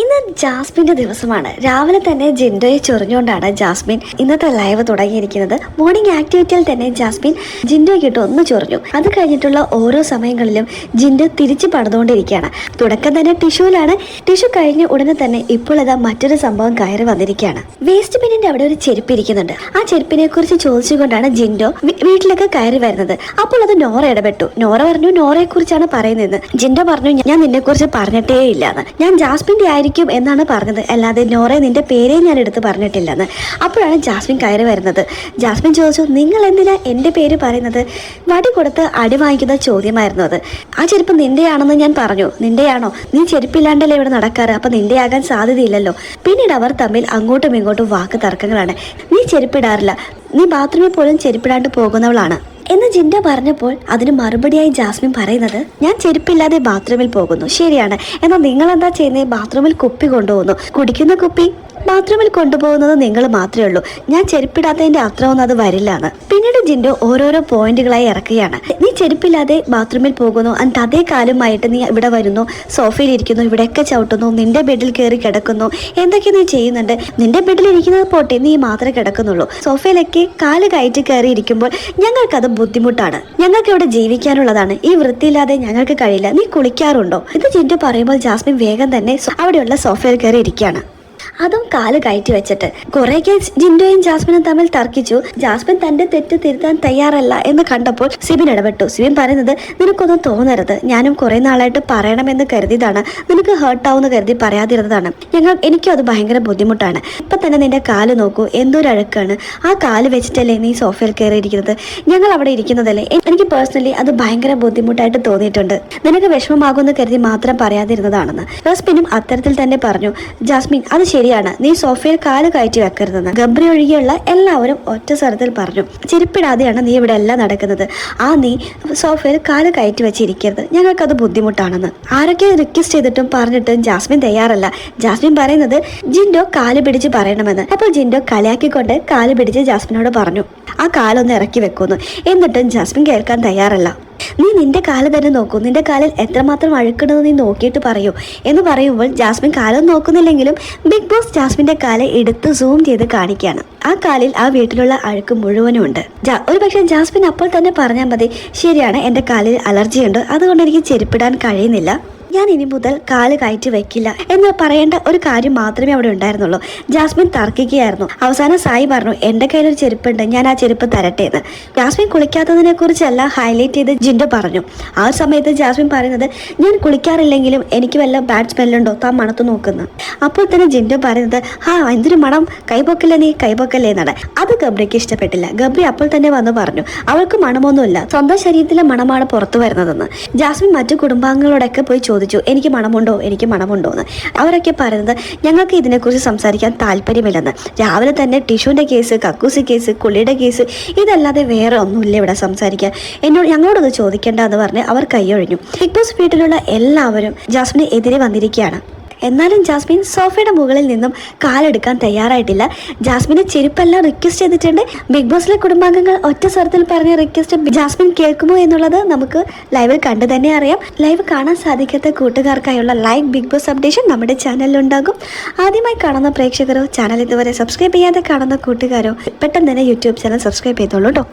ഇന്ന് ജാസ്മിൻ്റെ ദിവസമാണ്. രാവിലെ തന്നെ ജിൻഡോയെ ചൊറിഞ്ഞുകൊണ്ടാണ് ജാസ്മിൻ ഇന്നത്തെ ലൈവ് തുടങ്ങിയിരിക്കുന്നത്. മോർണിംഗ് ആക്ടിവിറ്റിയിൽ തന്നെ ജാസ്മിൻ ജിൻഡോയ്ക്കിട്ട് ഒന്ന് ചൊറിഞ്ഞു. അത് കഴിഞ്ഞിട്ടുള്ള ഓരോ സമയങ്ങളിലും ജിൻഡോ തിരിച്ചു പണിതുകൊണ്ടിരിക്കുകയാണ്. തുടക്കം തന്നെ ടിഷ്യൂലാണ്. ടിഷ്യൂ കഴിഞ്ഞ ഉടനെ തന്നെ ഇപ്പോൾ ഇതാ മറ്റൊരു സംഭവം കയറി വന്നിരിക്കുകയാണ്. വേസ്റ്റ് ബിന്നിന്റെ അവിടെ ഒരു ചെരുപ്പ് ഇരിക്കുന്നുണ്ട്. ആ ചെരുപ്പിനെ കുറിച്ച് ചോദിച്ചുകൊണ്ടാണ് ജിൻഡോ വീട്ടിലേക്ക് കയറി വരുന്നത്. അപ്പോൾ അത് നോറ ഇടപെട്ടു. നോറ പറഞ്ഞു നോറയെ കുറിച്ചാണ് പറയുന്നതെന്ന്. ജിൻഡോ പറഞ്ഞു ഞാൻ നിന്നെ കുറിച്ച് പറഞ്ഞിട്ടേ ഇല്ലാന്ന്. ഞാൻ ജാസ്മിന്റെ ആയിരിക്കും എന്നാണ് പറഞ്ഞത്, അല്ലാതെ നോറെ നിന്റെ പേരേ ഞാൻ എടുത്ത് പറഞ്ഞിട്ടില്ലെന്ന്. അപ്പോഴാണ് ജാസ്മിൻ കയറി വരുന്നത്. ജാസ്മിൻ ചോദിച്ചു, നിങ്ങൾ എന്തിനാ എൻ്റെ പേര് പറയുന്നത്? വടി കൊടുത്ത് അടി വാങ്ങിക്കുന്ന ചോദ്യമായിരുന്നു അത്. ആ ചെരുപ്പ് നിന്റെയാണെന്ന് ഞാൻ പറഞ്ഞു. നിന്റെയാണോ? നീ ചെരുപ്പില്ലാണ്ടല്ലേ ഇവിടെ നടക്കാറ്, അപ്പൊ നിന്റെ ആകാൻ സാധ്യതയില്ലല്ലോ. പിന്നീട് അവർ തമ്മിൽ അങ്ങോട്ടും ഇങ്ങോട്ടും വാക്ക് തർക്കങ്ങളാണ്. നീ ചെരുപ്പിടാറില്ല, നീ ബാത്റൂമിൽ പോലും ചെരുപ്പിടാണ്ട് പോകുന്നവളാണ് എന്ന് ജിൻഡോ പറഞ്ഞപ്പോൾ അതിന് മറുപടിയായി ജാസ്മിൻ പറയുന്നത്, ഞാൻ ചെരുപ്പില്ലാതെ ബാത്റൂമിൽ പോകുന്നു. ശരിയാണ്, എന്നാൽ നിങ്ങൾ എന്താ ചെയ്യുന്നത്? ബാത്റൂമിൽ കുപ്പി കൊണ്ടുപോകുന്നു. കുടിക്കുന്ന കുപ്പി ബാത്റൂമിൽ കൊണ്ടുപോകുന്നത് നിങ്ങൾ മാത്രമേ ഉള്ളൂ. ഞാൻ ചെരുപ്പിടാത്തതിന്റെ അത്രയൊന്നും അത് വരില്ലാന്ന്. പിന്നീട് ജിൻഡോ ഓരോരോ പോയിന്റുകളായി ഇറക്കുകയാണ്. നീ ചെരുപ്പില്ലാതെ ബാത്റൂമിൽ പോകുന്നു, എന്നിട്ട് അതേ കാലുമായിട്ട് നീ ഇവിടെ വരുന്നു, സോഫയിൽ ഇരിക്കുന്നു, ഇവിടെയൊക്കെ ചവിട്ടുന്നു, നിന്റെ ബെഡിൽ കയറി കിടക്കുന്നു, എന്തൊക്കെ നീ ചെയ്യുന്നുണ്ട്? നിന്റെ ബെഡിൽ ഇരിക്കുന്നത് പോട്ടെ, നീ മാത്രമേ കിടക്കുന്നുള്ളൂ. സോഫയിലേക്ക് കാല് കയറ്റി കയറി ഇരിക്കുമ്പോൾ ഞങ്ങൾക്കത് ബുദ്ധിമുട്ടാണ്. ഞങ്ങൾക്ക് ഇവിടെ ജീവിക്കാനുള്ളതാണ്. ഈ വൃത്തിയില്ലാതെ ഞങ്ങൾക്ക് കഴിയില്ല. നീ കുളിക്കാറുണ്ടോ? ഇത് ജിൻഡോ പറയുമ്പോൾ ജാസ്മിൻ വേഗം തന്നെ അവിടെയുള്ള സോഫയിൽ കയറി ഇരിക്കുകയാണ്. അതും കാല് കയറ്റി വെച്ചിട്ട്. കുറേയൊക്കെ ജിൻഡോയും ജാസ്മിനും തമ്മിൽ തർക്കിച്ചു. ജാസ്മിൻ തന്റെ തെറ്റ് തിരുത്താൻ തയ്യാറല്ല എന്ന് കണ്ടപ്പോൾ സിബിൻ ഇടപെട്ടു. സിബിൻ പറയുന്നത്, നിനക്കൊന്നും തോന്നരുത്, ഞാനും കുറെ നാളായിട്ട് പറയണമെന്ന് കരുതിയതാണ്, നിനക്ക് ഹേർട്ടാവുന്ന കരുതി പറയാതിരുന്നതാണ്. എനിക്കും അത് ഭയങ്കര ബുദ്ധിമുട്ടാണ്. ഇപ്പൊ തന്നെ നിന്റെ കാല് നോക്കൂ, എന്തൊരു അഴുക്കാണ്. ആ കാല് വെച്ചിട്ടല്ലേ നീ സോഫയിൽ കയറിയിരിക്കുന്നത്? ഞങ്ങൾ അവിടെ ഇരിക്കുന്നതല്ലേ. എനിക്ക് പേഴ്സണലി അത് ഭയങ്കര ബുദ്ധിമുട്ടായിട്ട് തോന്നിയിട്ടുണ്ട്. നിനക്ക് വിഷമമാകുമെന്ന് കരുതി മാത്രം പറയാതിരുന്നതാണെന്ന് റസ്മിനും അത്തരത്തിൽ തന്നെ പറഞ്ഞു. ജാസ്മിൻ, അത് ശരിയാണ്, നീ സോഫയിൽ കാല് കയറ്റി വെക്കരുതെന്ന് ഗബ്രി ഒഴികെയുള്ള എല്ലാവരും ഒറ്റ സ്വരത്തിൽ പറഞ്ഞു. ചെരുപ്പിടാതെയാണ് നീ ഇവിടെ എല്ലാം നടക്കുന്നത്. നീ സോഫയിൽ കാല് കയറ്റി വെച്ചിരിക്കരുത്, ഞങ്ങൾക്കത് ബുദ്ധിമുട്ടാണെന്ന് ആരൊക്കെ റിക്വസ്റ്റ് ചെയ്തിട്ടും പറഞ്ഞിട്ടും ജാസ്മിൻ തയ്യാറല്ല. ജാസ്മിൻ പറയുന്നത് ജിൻഡോ കാല് പിടിച്ച് പറയണമെന്ന്. അപ്പോൾ ജിൻഡോ കളിയാക്കിക്കൊണ്ട് കാല് പിടിച്ച് ജാസ്മിനോട് പറഞ്ഞു ആ കാലൊന്ന് ഇറക്കി വെക്കുന്നു. എന്നിട്ടും ജാസ്മിൻ കേൾക്കാൻ തയ്യാറല്ല. നീ നിന്റെ കാല് തന്നെ നോക്കൂ, നിന്റെ കാലിൽ എത്രമാത്രം അഴുക്കണമെന്ന് നീ നോക്കിയിട്ട് പറയൂ എന്ന് പറയുമ്പോൾ ജാസ്മിൻ കാലം നോക്കുന്നില്ലെങ്കിലും ബിഗ് ബോസ് ജാസ്മിന്റെ കാല് എടുത്ത് സൂം ചെയ്ത് കാണിക്കുകയാണ്. ആ കാലിൽ ആ വീട്ടിലുള്ള അഴുക്ക് മുഴുവനും ഉണ്ട്. ഒരു പക്ഷേ ജാസ്മിൻ അപ്പോൾ തന്നെ പറഞ്ഞാൽ മതി, ശരിയാണ്, എൻ്റെ കാലിൽ അലർജിയുണ്ട്, അതുകൊണ്ട് എനിക്ക് ചെരുപ്പിടാൻ കഴിയുന്നില്ല, ഞാൻ ഇനി മുതൽ കാല് കയറ്റി വെക്കില്ല എന്ന് പറയേണ്ട ഒരു കാര്യം മാത്രമേ അവിടെ ഉണ്ടായിരുന്നുള്ളൂ. ജാസ്മിൻ തർക്കിക്കുകയായിരുന്നു. അവസാനം സായി പറഞ്ഞു, എൻ്റെ കയ്യിലൊരു ചെരുപ്പുണ്ട്, ഞാൻ ആ ചെരുപ്പ് തരട്ടെ എന്ന്. ജാസ്മിൻ കുളിക്കാത്തതിനെ കുറിച്ചെല്ലാം ഹൈലൈറ്റ് ചെയ്ത് ജിൻഡോ പറഞ്ഞു. ആ സമയത്ത് ജാസ്മിൻ പറയുന്നത്, ഞാൻ കുളിക്കാറില്ലെങ്കിലും എനിക്ക് വല്ല ബാഡ് സ്മെല്ലുണ്ടോ, താൻ മണത്ത് നോക്കുന്നു. അപ്പോൾ തന്നെ ജിൻഡോ പറയുന്നത്, എന്തൊരു മണം, കൈപൊക്കല്ലേ നീ, കൈപൊക്കല്ലേ എന്നാണ്. അത് ഗബ്രിക്ക് ഇഷ്ടപ്പെട്ടില്ല. ഗബ്രി അപ്പോൾ തന്നെ വന്ന് പറഞ്ഞു, അവൾക്ക് മണമൊന്നുമില്ല, സ്വന്തം ശരീരത്തിലെ മണമാണ് പുറത്തു വരുന്നതെന്ന്. ജാസ്മിൻ മറ്റു കുടുംബാംഗങ്ങളോടൊക്കെ പോയി ചോദിച്ചു, എനിക്ക് മണമുണ്ടോ എന്ന്. അവരൊക്കെ പറയുന്നത്, ഞങ്ങൾക്ക് ഇതിനെക്കുറിച്ച് സംസാരിക്കാൻ താല്പര്യമില്ലെന്ന്. രാവിലെ തന്നെ ടിഷ്യൂന്റെ കേസ്, കക്കൂസി കേസ്, കുളിയുടെ കേസ്, ഇതല്ലാതെ വേറെ ഒന്നുമില്ല ഇവിടെ സംസാരിക്കാൻ. ഞങ്ങളോടത് ചോദിക്കേണ്ട എന്ന് പറഞ്ഞ് അവർ കൈയൊഴിഞ്ഞു. ബിഗ് ബോസ് വീട്ടിലുള്ള എല്ലാവരും ജാസ്മിന് എതിരെ വന്നിരിക്കുകയാണ്. എന്നാലും ജാസ്മിൻ സോഫയുടെ മുകളിൽ നിന്നും കാലെടുക്കാൻ തയ്യാറായിട്ടില്ല. ജാസ്മിന്റെ ചെരുപ്പെല്ലാം റിക്വസ്റ്റ് ചെയ്തിട്ടുണ്ട്. ബിഗ് ബോസിലെ കുടുംബാംഗങ്ങൾ ഒറ്റ സ്വരത്തിൽ പറഞ്ഞ റിക്വസ്റ്റ് ജാസ്മിൻ കേൾക്കുമോ എന്നുള്ളത് നമുക്ക് ലൈവിൽ കണ്ടു തന്നെ അറിയാം. ലൈവ് കാണാൻ സാധിക്കാത്ത കൂട്ടുകാർക്കായുള്ള ലൈവ് ബിഗ് ബോസ് അപ്ഡേഷൻ നമ്മുടെ ചാനലിലുണ്ടാകും. ആദ്യമായി കാണുന്ന പ്രേക്ഷകരോ ചാനൽ ഇതുവരെ സബ്സ്ക്രൈബ് ചെയ്യാതെ കാണുന്ന കൂട്ടുകാരോ പെട്ടെന്ന് തന്നെ യൂട്യൂബ് ചാനൽ സബ്സ്ക്രൈബ് ചെയ്തോളൂ കേട്ടോ.